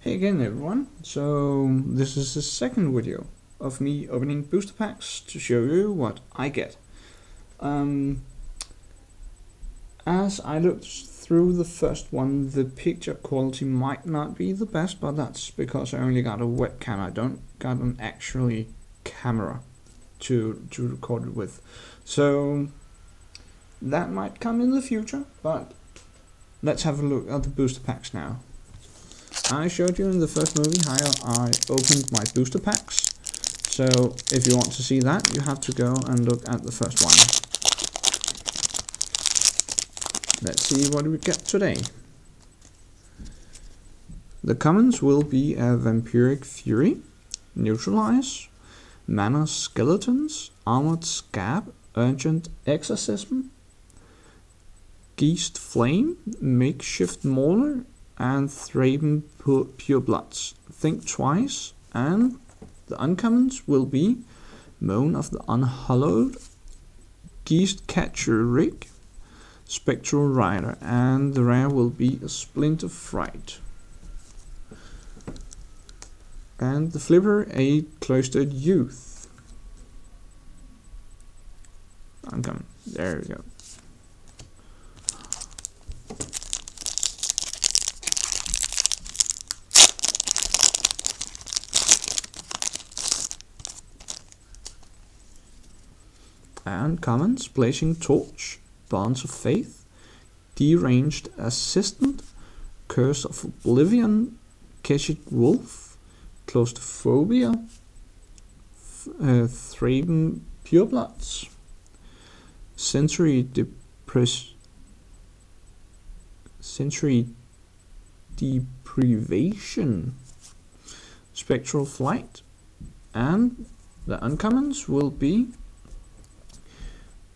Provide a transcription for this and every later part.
Hey again everyone, so this is the second video of me opening booster packs to show you what I get. As I looked through the first one, the picture quality might not be the best, but that's because I only got a webcam. I don't got an actually camera to record it with. So that might come in the future, but let's have a look at the booster packs now. I showed you in the first movie how I opened my booster packs, so if you want to see that, you have to go and look at the first one. Let's see what we get today. The commons will be a Vampiric Fury, Neutralize, Mana Skeletons, Armored Scab, Urgent Exorcism, Geist Flame, Makeshift Mauler, and Thraben Purebloods. Think twice, and the uncommons will be Moan of the Unhallowed, Geist Catcher Rig, Spectral Rider, and the rare will be a Splinter Fright. And the flipper, a Cloistered Youth. Uncommon. There we go. And commons, Blazing Torch, Bonds of Faith, Deranged Assistant, Curse of Oblivion, Keshet Wolf, Claustrophobia, Thraben Purebloods, Sensory Deprivation, Spectral Flight, and the uncommons will be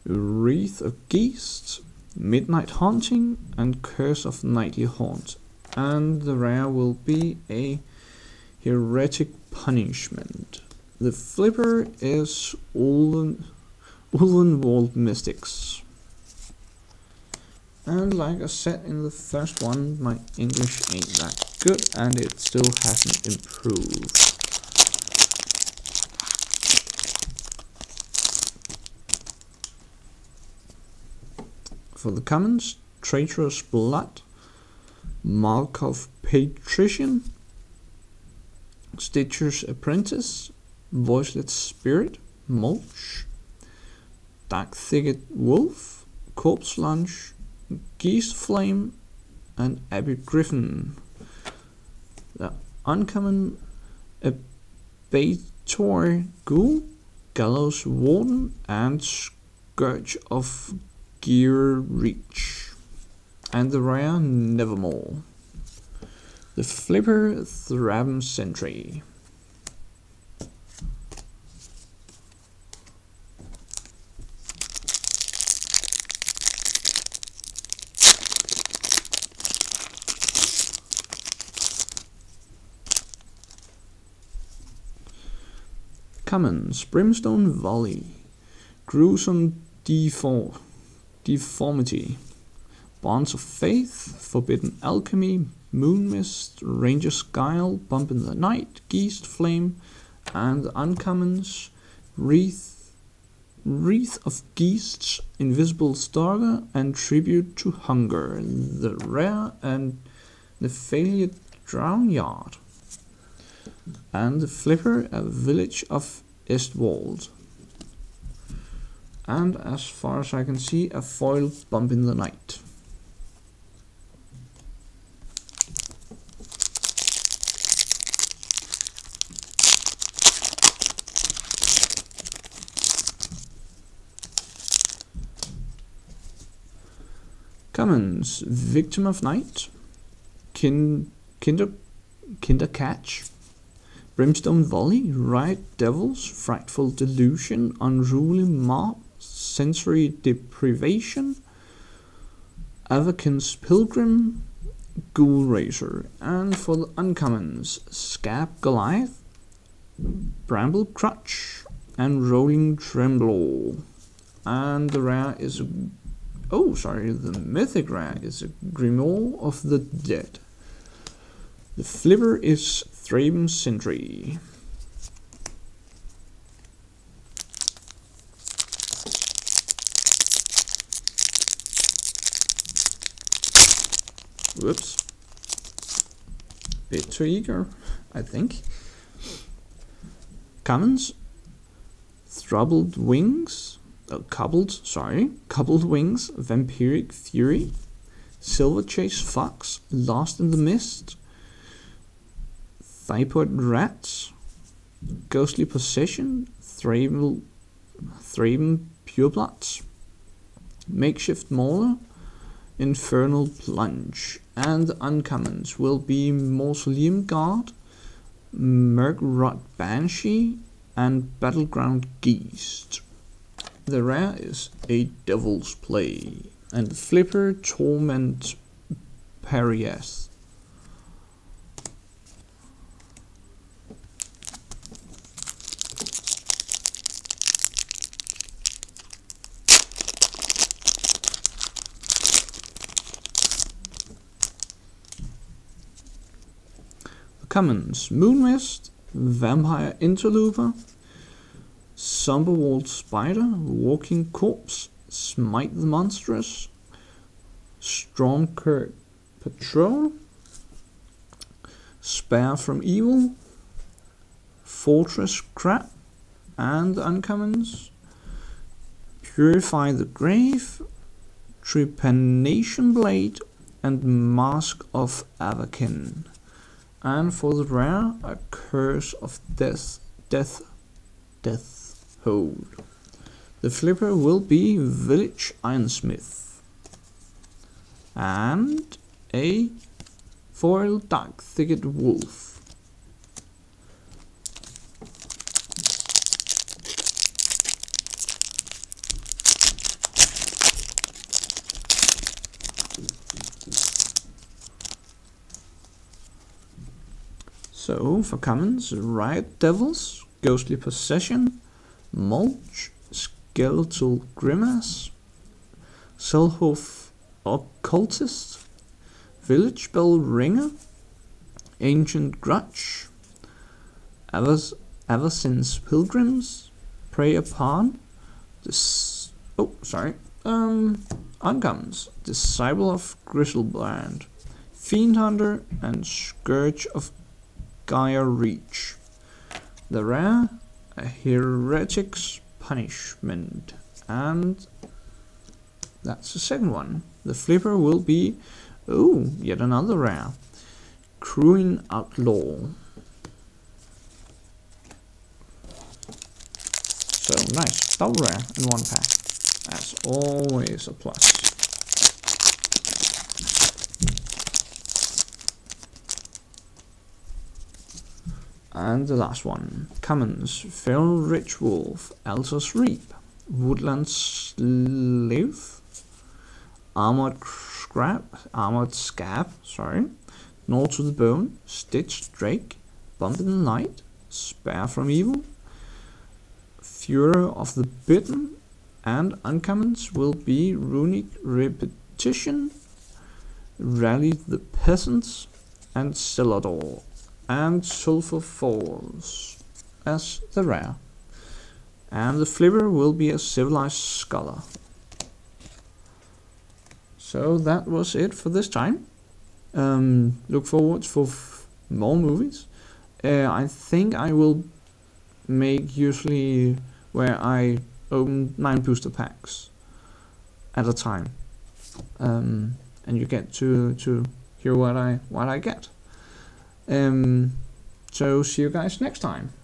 Wreath of Geist, Midnight Haunting, and Curse of Nightly Haunt. And the rare will be a Heretic Punishment. The flipper is Ulvenwald Mystics. And like I said in the first one, my English ain't that good and it still hasn't improved. For the commons, Traitorous Blood, Markov Patrician, Stitcher's Apprentice, Voiceless Spirit, Mulch, Dark Thicket Wolf, Corpse Lunge, Geist Flame, and Abbey Griffin. The uncommon, Abator Ghoul, Gallows Warden, and Scourge of Gear Reach, and the rare Nevermore. The flipper, Thraben Sentry. Commons, Brimstone Volley, Gruesome Deformity, Bonds of Faith, Forbidden Alchemy, Moon Mist, Ranger's Guile, Bump in the Night, Geist Flame, and the uncommons, Wreath of Geists, Invisible Stalker, and Tribute to Hunger, the rare, and the Failure Drownyard. And the flipper, a Village of Estwald. And as far as I can see, a foil Bump in the Night. Commons, Victim of Night, Kinder Catch, Brimstone Volley, Riot Devils, Frightful Delusion, Unruly Mob, Sensory Deprivation, Avakin's Pilgrim, Ghoul Razor. And for the uncommons, Scab Goliath, Bramble Crutch, and Rolling Tremble. And the rare is the mythic rare is a Grimoire of the Dead. The flipper is Thraben Sentry. Whoops. Bit too eager, I think. Commons. Coupled Wings, Vampiric Fury, Silverchase Fox, Lost in the Mist, Thypoid Rats, Ghostly Possession, Thraben Purebloods, Makeshift Mauler, Infernal Plunge, and uncommons will be Mausoleum Guard, Murkrot Banshee, and Battleground Geist. The rare is a Devil's Play, and the flipper Torment Parias. The commons: Moonmist, Vampire Interloper, Somberwald Spider, Walking Corpse, Smite the Monstrous, Stormkirk Patrol, Spare from Evil, Fortress Crab, and uncommons: Purify the Grave, Trepanation Blade, and Mask of Avakin. And for the rare, a Curse of Death Hold. The flipper will be Village Ironsmith. And a foil Dark Thicket Wolf. So for commons: Riot Devils, Ghostly Possession, Mulch, Skeletal Grimace, Selhoof Occultist, Village Bell Ringer, Ancient Grudge, Avacyn's Pilgrims, Prey Upon, uncommons: Disciple of Griselbrand, Fiend Hunter, and Scourge of Gaia Reach. The rare, a Heretic's Punishment, and that's the second one. The flipper will be, yet another rare, Crewing Outlaw. So nice, double rare in one pack. That's always a plus. And the last one, commons: Feral Rich Wolf, Altos Reap, Woodland Sleuth, Armored Scab, Gnaw to the Bone, Stitched Drake, Bump in the Night, Spare from Evil, Furor of the Bitten, and uncommons will be Runic Repetition, Rally the Peasants, and Celador, and Sulphur Falls as the rare. And the flipper will be a Civilized Scholar. So that was it for this time. Look forward for more movies. I think I will make usually where I open 9 booster packs at a time, and you get to hear what I get. So see you guys next time.